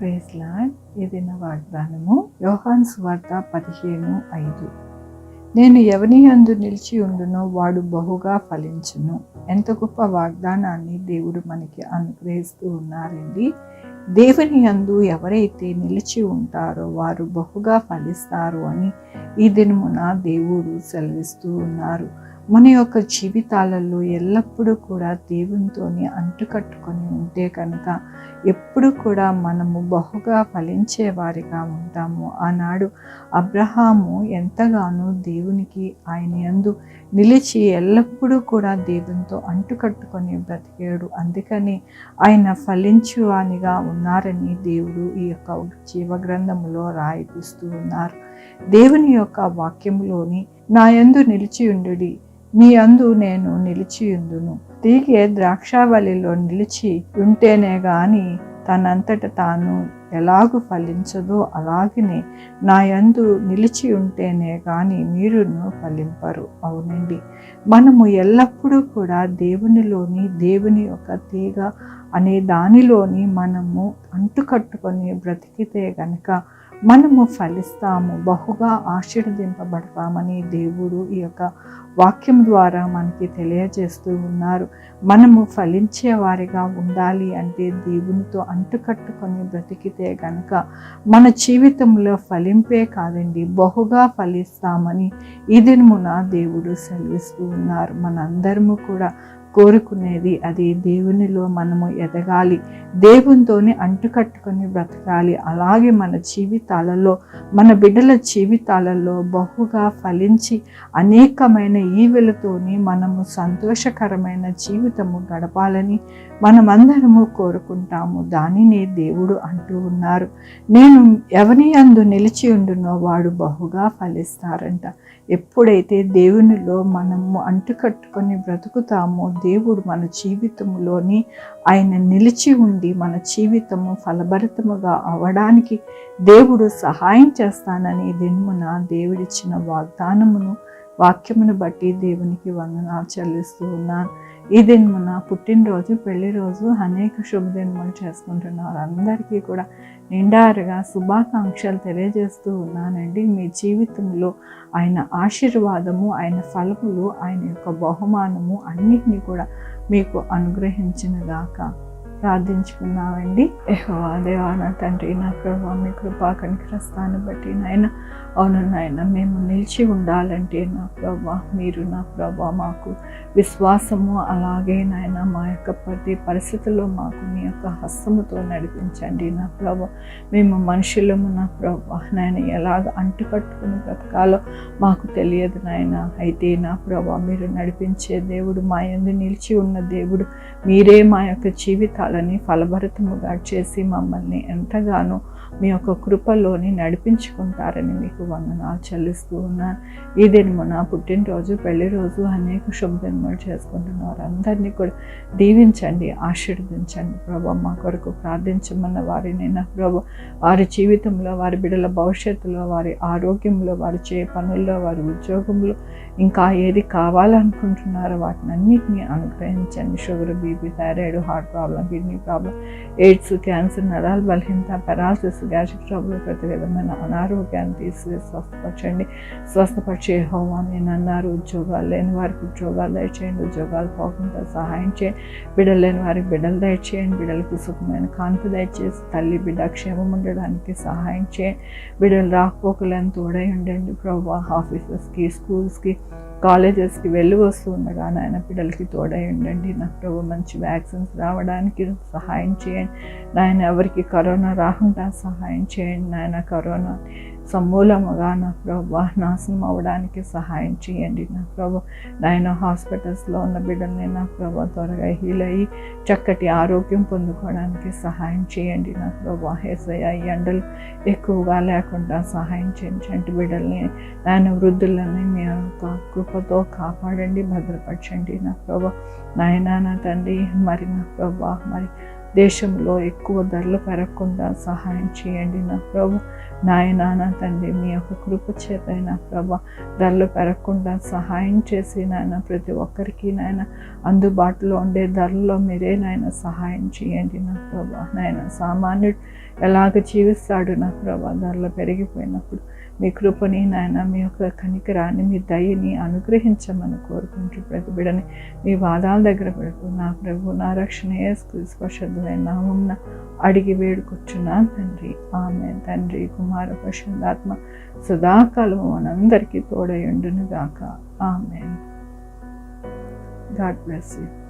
Praise lord. ఇది నా వాగ్దానము. యోహాను సువార్త 15:5. నేను ఎవని యందు నిలిచి ఉండునో వాడు బహుగా ఫలించును. ఎంత గొప్ప వాగ్దానాన్ని దేవుడు మనకి అనుగ్రహిస్తూ ఉన్నారండి. దేవుని యందు ఎవరైతే నిలిచి ఉంటారో వారు బహుగా ఫలిస్తారు అని ఈ దినమున దేవుడు సెలవిస్తూ ఉన్నారు. మన యొక్క జీవితాలలో ఎల్లప్పుడూ కూడా దేవునితోని అంటుకట్టుకొని ఉంటే కనుక ఎప్పుడు కూడా మనము బహుగా ఫలించే వారిగా ఉంటాము. ఆనాడు అబ్రహాము ఎంతగానో దేవునికి ఆయన యందు నిలిచి ఎల్లప్పుడూ కూడా దేవునితో అంటుకట్టుకొని బ్రతికాడు. అందుకని ఆయన ఫలించువానిగా ఉన్నారని దేవుడు ఈ యొక్క జీవగ్రంథములో రాయిపిస్తూ ఉన్నారు. దేవుని యొక్క వాక్యములోని నా యందు నిలిచి ఉండుడి, మీ యందు నేను నిలిచి ఉందును. తీగె ద్రాక్షావల్లిలో నిలిచి ఉంటేనే గాని తనంతట తాను ఎలాగూ ఫలించదో అలాగనే నా యందు నిలిచి ఉంటేనే కానీ మీరును ఫలింపరు. అవునండి, మనము ఎల్లప్పుడూ కూడా దేవునిలోని దేవుని యొక్క తీగ అనే దానిలోని మనము అంటుకట్టుకొని బ్రతికితే గనక మనము ఫలిస్తాము, బహుగా ఆశీర్వదింపబడతామని దేవుడు ఈ యొక్క వాక్యం ద్వారా మనకి తెలియజేస్తూ ఉన్నారు. మనము ఫలించే వారిగా ఉండాలి అంటే దేవునితో అంటుకట్టుకొని బ్రతికితే గనక మన జీవితంలో ఫలింపే కాదండి, బహుగా ఫలిస్తామని ఈ దినమున దేవుడు సెలవిస్తూ ఉన్నారు. మనందరము కూడా కోరుకునేది అది దేవునిలో మనము ఎదగాలి, దేవునితోని అంటుకట్టుకొని బ్రతకాలి. అలాగే మన జీవితాలలో మన బిడ్డల జీవితాలలో బహుగా ఫలించి అనేకమైన ఈవెలతోని మనము సంతోషకరమైన జీవితము గడపాలని మనమందరము కోరుకుంటాము. దానిని దేవుడు అంటూ ఉన్నారు, నేను ఎవని యందు నిలిచి ఉండునో వాడు బహుగా ఫలిస్తారంట. ఎప్పుడైతే దేవునిలో మనము అంటుకట్టుకొని బ్రతుకుతామో దేవుడు మన జీవితంలోని ఆయన నిలిచి ఉండి మన జీవితము ఫలభరితముగా అవ్వడానికి దేవుడు సహాయం చేస్తానని దినమున దేవుడిచ్చిన వాక్యమును బట్టి దేవునికి వందనాలు చెల్లిస్తూ ఉన్నాను. ఈ దినమున పుట్టినరోజు, పెళ్లి రోజు, అనేక శుభదినములు చేసుకుంటున్నారు. అందరికీ కూడా నిండారుగా శుభాకాంక్షలు తెలియజేస్తూ ఉన్నానండి. మీ జీవితంలో ఆయన ఆశీర్వాదము, ఆయన ఫలములు, ఆయన యొక్క బహుమానము అన్నిటినీ కూడా మీకు అనుగ్రహించినగాక ప్రార్థించుకున్నామండి. యెహోవా దేవా, నా తండ్రి, నా ప్రభువా, మీ కృపా కనికరస్తాన్ని బట్టి నాయన, అవును నాయన, మేము నిలిచి ఉండాలంటే నా ప్రభువా మీరు నా ప్రభువా మాకు విశ్వాసము, అలాగే నాయన మా యొక్క ప్రతి పరిస్థితుల్లో మాకు మీ యొక్క హస్తముతో నడిపించండి నా ప్రభువా. మేము మనుషులము నా ప్రభువా నాయన, ఎలాగ అంటుకట్టుకుని బ్రతకాలో మాకు తెలియదు నాయన. అయితే నా ప్రభువా మీరు నడిపించే దేవుడు, మా యందు నిలిచి ఉన్న దేవుడు మీరే. మా యొక్క జీవితాలని ఫలభరితముగా చేసి మమ్మల్ని ఎంతగానో మీ యొక్క కృపలోని నడిపించుకుంటారని మీకు వందనాలు చెల్లిస్తూ ఉన్నాను. ఈ దినమున పుట్టినరోజు, పెళ్లి రోజు, అనేక శుభదినములు చేసుకుంటున్నారు. అందరినీ కూడా దీవించండి, ఆశీర్వదించండి ప్రభా. మా కొరకు ప్రార్థించమన్న వారిని నా ప్రభా, వారి జీవితంలో, వారి బిడ్డల భవిష్యత్తులో, వారి ఆరోగ్యంలో, వారి చే పనుల్లో, వారి ఉద్యోగంలో ఇంకా ఏది కావాలనుకుంటున్నారో వాటిని అన్నిటినీ అనుగ్రహించండి. Sugar, BP, thyroid, heart problem, kidney problem, AIDS, cancer, నరాల బలహీనత, పెరాలసిస్, గ్యాస్ట్రిక్ ట్రబుల్, ప్రతి విధమైన అనారోగ్యాన్ని తీసి స్వస్థపరిచే యెహోవా నేను అన్నారు. ఉద్యోగాలు లేని వారికి ఉద్యోగాలు దయచేయండి, ఉద్యోగాలు పోకుండా సహాయం చేయండి. బిడ్డలు లేని వారికి బిడ్డలు దయచేయండి, బిడ్డలకు సుఖమైన కాన్పు దయచేసి తల్లి బిడ్డ క్షేమం ఉండడానికి సహాయం చేయండి. బిడ్డలు రాకపోకలను తోడై ఉండండి ప్రభా. ఆఫీసెస్కి, స్కూల్స్కి, కాలేజెస్కి వెళ్ళి వస్తూ ఉండగా నాయన పిల్లలకి తోడై ఉండండి నా ప్రభు. మంచి వ్యాక్సిన్స్ రావడానికి సహాయం చేయండి నాయన. ఎవరికి కరోనా రాకుండా సహాయం చేయండి నాయన. కరోనా సమూలముగా నా ప్రభు నాశనం అవ్వడానికి సహాయం చేయండి నా ప్రభు. నాయన హాస్పిటల్స్లో ఉన్న బిడ్డల్ని నా ప్రభు త్వరగా హీల్ అయ్యి చక్కటి ఆరోగ్యం పొందుకోవడానికి సహాయం చేయండి నా ప్రభు. యేసయ్య ఈ ఎండలు ఎక్కువగా లేకుండా సహాయం చేయండి. చంటి బిడ్డల్ని నాయన, వృద్ధులని మీ యొక్క కృపతో కాపాడండి, భద్రపరచండి నా ప్రభు. నాయన నా తండ్రి, మరి నా ప్రభు మరి దేశంలో ఎక్కువ ధరలు పెరగకుండా సహాయం చేయండి నా ప్రభు. నాయన నా తండ్రి, మీ యొక్క కృప చేత నా ప్రభు ధరలు పెరగకుండా సహాయం చేసి నాయన ప్రతి ఒక్కరికి నాయన అందుబాటులో ఉండే ధరల్లో మీరే నాయన సహాయం చేయండి నా ప్రభు. నాయన సామాన్యుడు ఎలాగ జీవిస్తాడు నా ప్రభా ధరలు పెరిగిపోయినప్పుడు మీ కృపని నాయన మీ యొక్క కనికరాన్ని మీ దయని అనుగ్రహించమని కోరుకుంటూ ప్రతి బిడ్డని మీ వాదాల దగ్గర పెడుతూ నా ప్రభు నా రక్షణ యేసుక్రీస్తు పరిశుద్ధమైన నామమున అడిగి వేడుకొచ్చున్నాను తండ్రి. ఆమేన్. తండ్రి కుమార పరిశుద్ధాత్మ సదాకాలము మనందరికీ తోడై ఉండును గాక. ఆమేన్. God bless you.